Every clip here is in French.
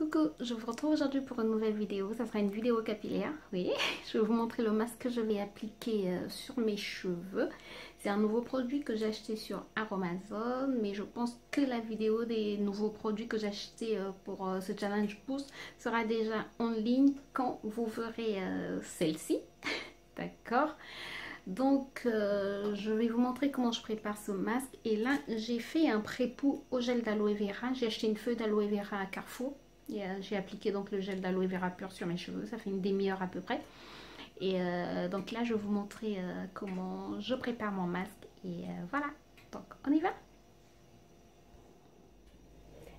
Coucou, je vous retrouve aujourd'hui pour une nouvelle vidéo. Ça sera une vidéo capillaire, oui. Je vais vous montrer le masque que je vais appliquer sur mes cheveux. C'est un nouveau produit que j'ai acheté sur Aromazone, mais je pense que la vidéo des nouveaux produits que j'ai acheté pour ce challenge boost sera déjà en ligne quand vous verrez celle-ci. D'accord? Donc je vais vous montrer comment je prépare ce masque. Et là j'ai fait un pré-poux au gel d'aloe vera. J'ai acheté une feuille d'aloe vera à Carrefour et j'ai appliqué donc le gel d'aloe vera pur sur mes cheveux. Ça fait une demi-heure à peu près. Et donc là je vais vous montrer comment je prépare mon masque. Et voilà, donc on y va.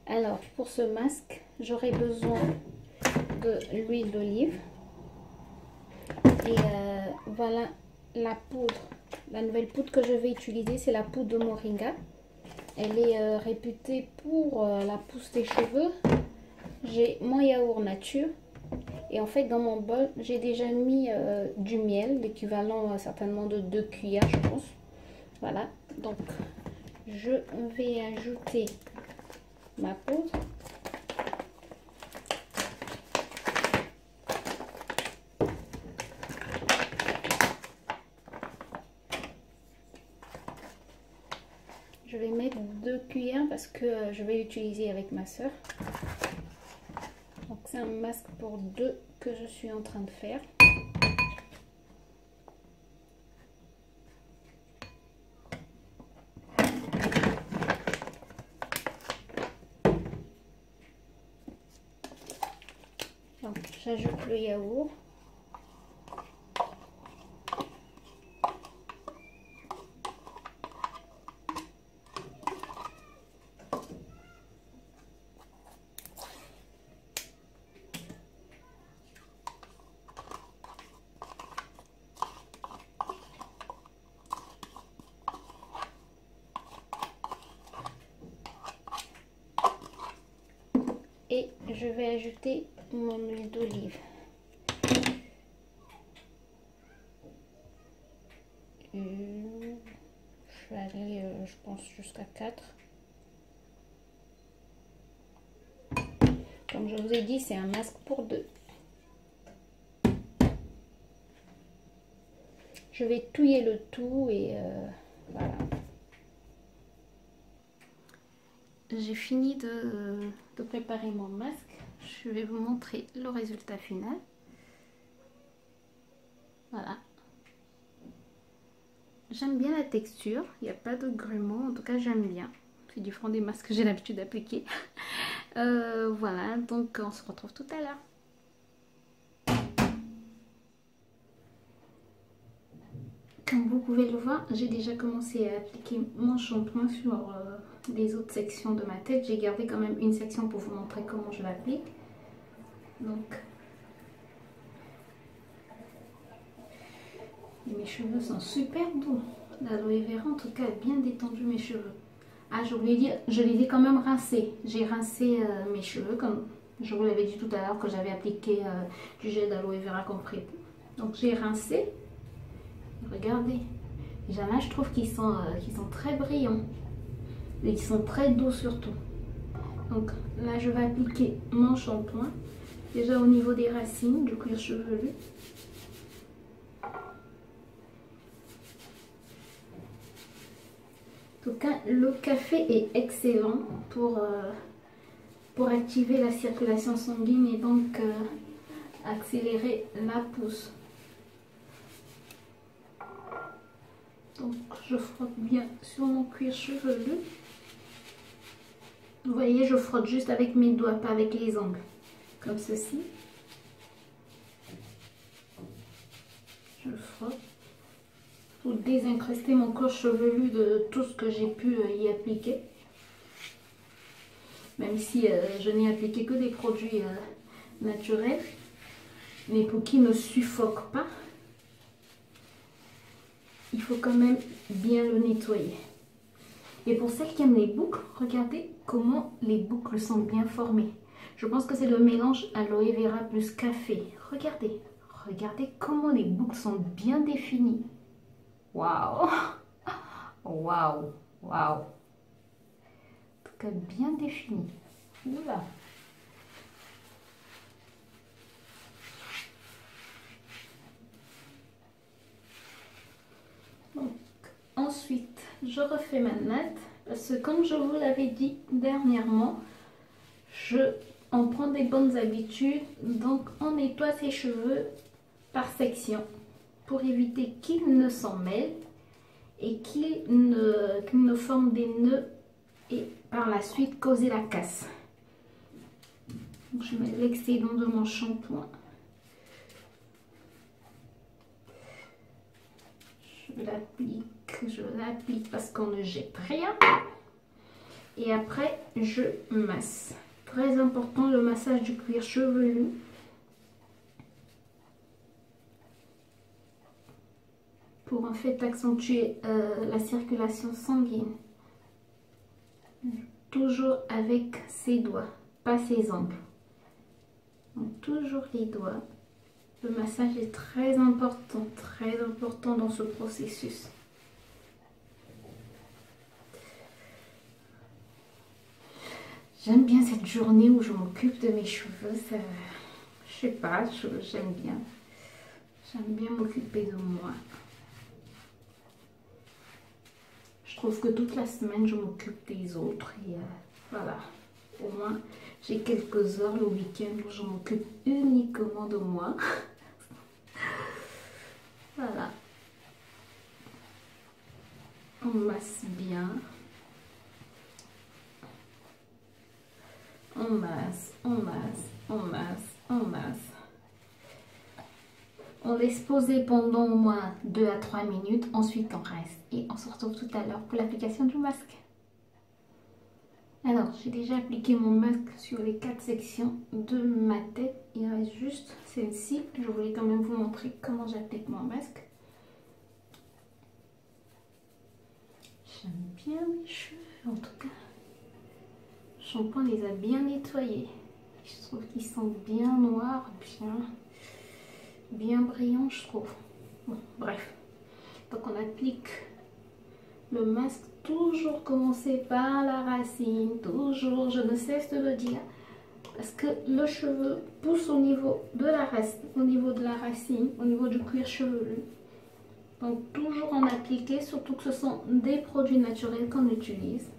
Alors pour ce masque j'aurai besoin de l'huile d'olive. Et voilà la poudre. La nouvelle poudre que je vais utiliser, c'est la poudre de moringa. Elle est réputée pour la pousse des cheveux. J'ai mon yaourt nature. Et en fait, dans mon bol, j'ai déjà mis du miel, l'équivalent certainement de 2 cuillères, je pense. Voilà. Donc, je vais ajouter ma poudre. Je vais mettre 2 cuillères parce que je vais l'utiliser avec ma soeur. Donc c'est un masque pour 2 que je suis en train de faire. Donc j'ajoute le yaourt. Et je vais ajouter mon huile d'olive. Je vais aller, je pense, jusqu'à 4. Comme je vous ai dit, c'est un masque pour 2. Je vais touiller le tout et voilà. J'ai fini de préparer mon masque. Je vais vous montrer le résultat final. Voilà. J'aime bien la texture. Il n'y a pas de grumeaux. En tout cas, j'aime bien. C'est différent des masques que j'ai l'habitude d'appliquer. Voilà. Donc, on se retrouve tout à l'heure. Comme vous pouvez le voir, j'ai déjà commencé à appliquer mon shampoing sur les autres sections de ma tête. J'ai gardé quand même une section pour vous montrer comment je l'applique. Donc, mes cheveux sont super doux. L'aloe vera en tout cas a bien détendu mes cheveux. Ah, je voulais dire, je les ai quand même rincés. J'ai rincé mes cheveux comme je vous l'avais dit tout à l'heure que j'avais appliqué du gel d'aloe vera comme pré-poux. Donc j'ai rincé. Regardez. Il y en a, je trouve qu'ils sont très brillants. Et ils sont très doux surtout. Donc là, je vais appliquer mon shampoing. Déjà au niveau des racines du cuir chevelu. En tout cas, le café est excellent pour activer la circulation sanguine et donc accélérer la pousse. Donc je frotte bien sur mon cuir chevelu. Vous voyez, je frotte juste avec mes doigts, pas avec les ongles. Comme ceci. Je frotte pour désincruster mon corps chevelu de tout ce que j'ai pu y appliquer. Même si je n'ai appliqué que des produits naturels. Mais pour qu'ils ne suffoquent pas, il faut quand même bien le nettoyer. Et pour celles qui aiment les boucles, regardez comment les boucles sont bien formées. Je pense que c'est le mélange aloe vera plus café. Regardez, regardez comment les boucles sont bien définies. Waouh! Waouh! Waouh! En tout cas, bien défini. Oula! je refais ma natte parce que comme je vous l'avais dit dernièrement, on prend des bonnes habitudes, donc on nettoie ses cheveux par section pour éviter qu'ils ne s'en mêlent et qu'ils ne forment des nœuds et par la suite causer la casse. Donc, je mets l'excédent de mon shampoing. Je l'applique parce qu'on ne jette rien. Et après, je masse. Très important, le massage du cuir chevelu. Pour en fait accentuer la circulation sanguine. Toujours avec ses doigts, pas ses ongles. Donc toujours les doigts. Le massage est très important dans ce processus. J'aime bien cette journée où je m'occupe de mes cheveux. Ça, je sais pas, j'aime bien. J'aime bien m'occuper de moi. Je trouve que toute la semaine, je m'occupe des autres. Et voilà, au moins, j'ai quelques heures le week-end où je m'occupe uniquement de moi. Voilà. On masse bien. On masse, on masse, on masse, on masse. On laisse poser pendant au moins 2 à 3 minutes. Ensuite, on reste. Et on se retrouve tout à l'heure pour l'application du masque. Alors, j'ai déjà appliqué mon masque sur les 4 sections de ma tête. Il reste juste celle-ci. Je voulais quand même vous montrer comment j'applique mon masque. J'aime bien mes cheveux, en tout cas. Le shampoing les a bien nettoyés. Je trouve qu'ils sont bien noirs, bien brillants, je trouve. Bon, bref. Donc, on applique le masque. Toujours commencer par la racine, toujours, je ne cesse de le dire, parce que le cheveu pousse au niveau de la racine, au niveau du cuir chevelu. Donc toujours en appliquer, surtout que ce sont des produits naturels qu'on utilise.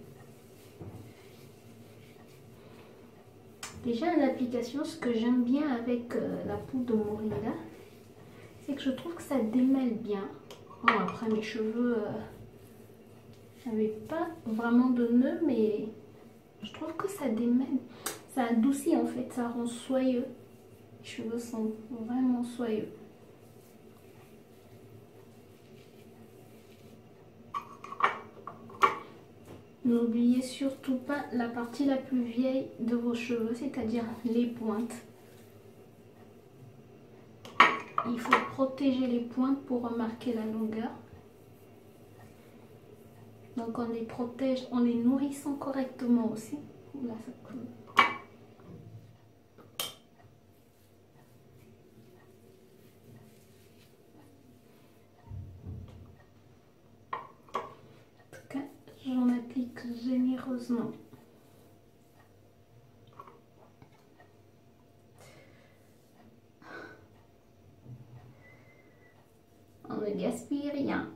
Déjà à l'application, ce que j'aime bien avec la poudre de moringa, c'est que je trouve que ça démêle bien. Bon, après mes cheveux... n'avait pas vraiment de nœuds, mais je trouve que ça démêle, ça adoucit en fait, ça rend soyeux. Les cheveux sont vraiment soyeux. N'oubliez surtout pas la partie la plus vieille de vos cheveux, c'est-à-dire les pointes. Il faut protéger les pointes pour remarquer la longueur. Donc on les protège en les nourrissant correctement aussi. Là, ça coule. En tout cas, j'en applique généreusement. On ne gaspille rien.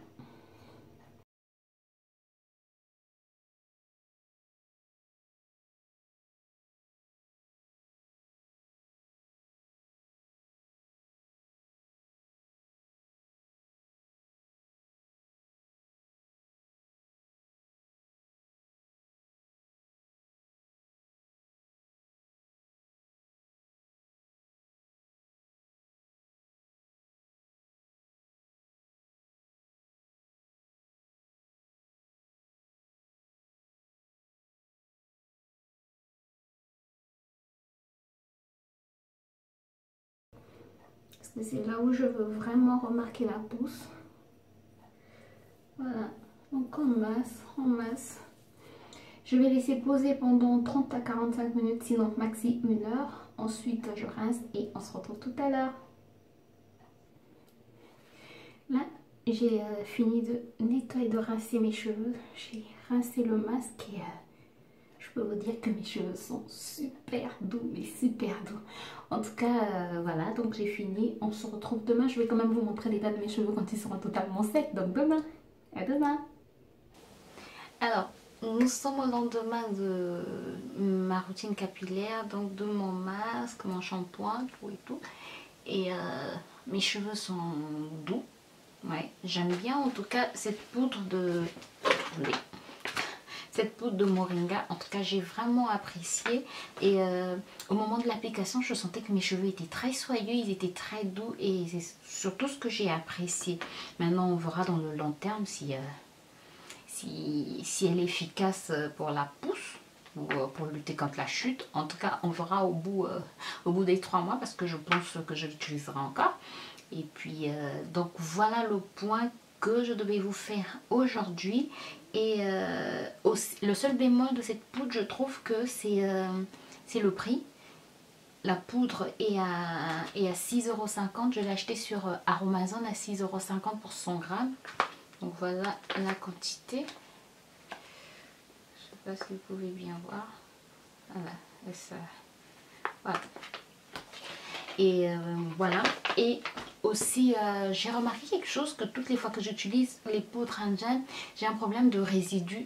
Parce que c'est là où je veux vraiment remarquer la pousse. Voilà, donc on masse, on masse. Je vais laisser poser pendant 30 à 45 minutes, sinon maxi 1 heure. Ensuite, je rince et on se retrouve tout à l'heure. Là, j'ai fini de nettoyer, de rincer mes cheveux. J'ai rincé le masque et je peux vous dire que mes cheveux sont super doux, mais super doux. En tout cas, voilà, donc j'ai fini. On se retrouve demain. Je vais quand même vous montrer l'état de mes cheveux quand ils seront totalement secs. Donc demain, à demain. Alors, nous sommes au lendemain de ma routine capillaire, donc de mon masque, mon shampoing, tout et tout. Et mes cheveux sont doux. Ouais, j'aime bien en tout cas cette poudre de... Attendez. Cette poudre de moringa, en tout cas j'ai vraiment apprécié. Et au moment de l'application, je sentais que mes cheveux étaient très soyeux, ils étaient très doux. Et c'est surtout ce que j'ai apprécié. Maintenant on verra dans le long terme si elle est efficace pour la pousse ou pour lutter contre la chute. En tout cas, on verra au bout des 3 mois parce que je pense que je l'utiliserai encore. Et puis, donc voilà le point que je devais vous faire aujourd'hui. Et le seul bémol de cette poudre, je trouve que c'est le prix. La poudre est à 6,50 €. Je l'ai acheté sur Aromazone à 6,50 € pour 100 grammes. Donc voilà la quantité. Je ne sais pas si vous pouvez bien voir. Voilà. Et ça, voilà. Et voilà. Et aussi, j'ai remarqué quelque chose, que toutes les fois que j'utilise les poudres indiennes, j'ai un problème de résidus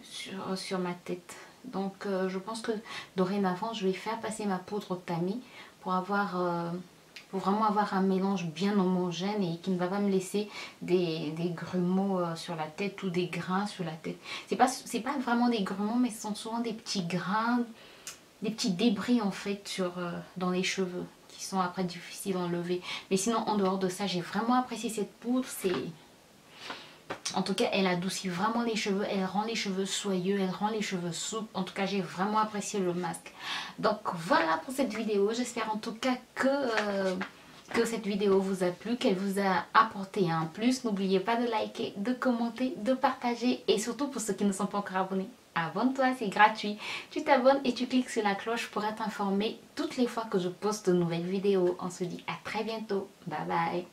sur ma tête. Donc je pense que dorénavant, je vais faire passer ma poudre au tamis pour vraiment avoir un mélange bien homogène et qui ne va pas me laisser des grumeaux sur la tête ou des grains sur la tête. C'est pas vraiment des grumeaux, mais ce sont souvent des petits grains, des petits débris en fait dans les cheveux qui sont après difficiles à enlever. Mais sinon, en dehors de ça, j'ai vraiment apprécié cette poudre. En tout cas, elle adoucit vraiment les cheveux, elle rend les cheveux soyeux, elle rend les cheveux souples. En tout cas, j'ai vraiment apprécié le masque. Donc voilà pour cette vidéo. J'espère en tout cas que cette vidéo vous a plu, qu'elle vous a apporté un plus. N'oubliez pas de liker, de commenter, de partager. Et surtout pour ceux qui ne sont pas encore abonnés, abonne-toi, c'est gratuit. Tu t'abonnes et tu cliques sur la cloche pour être informé toutes les fois que je poste de nouvelles vidéos. On se dit à très bientôt. Bye bye.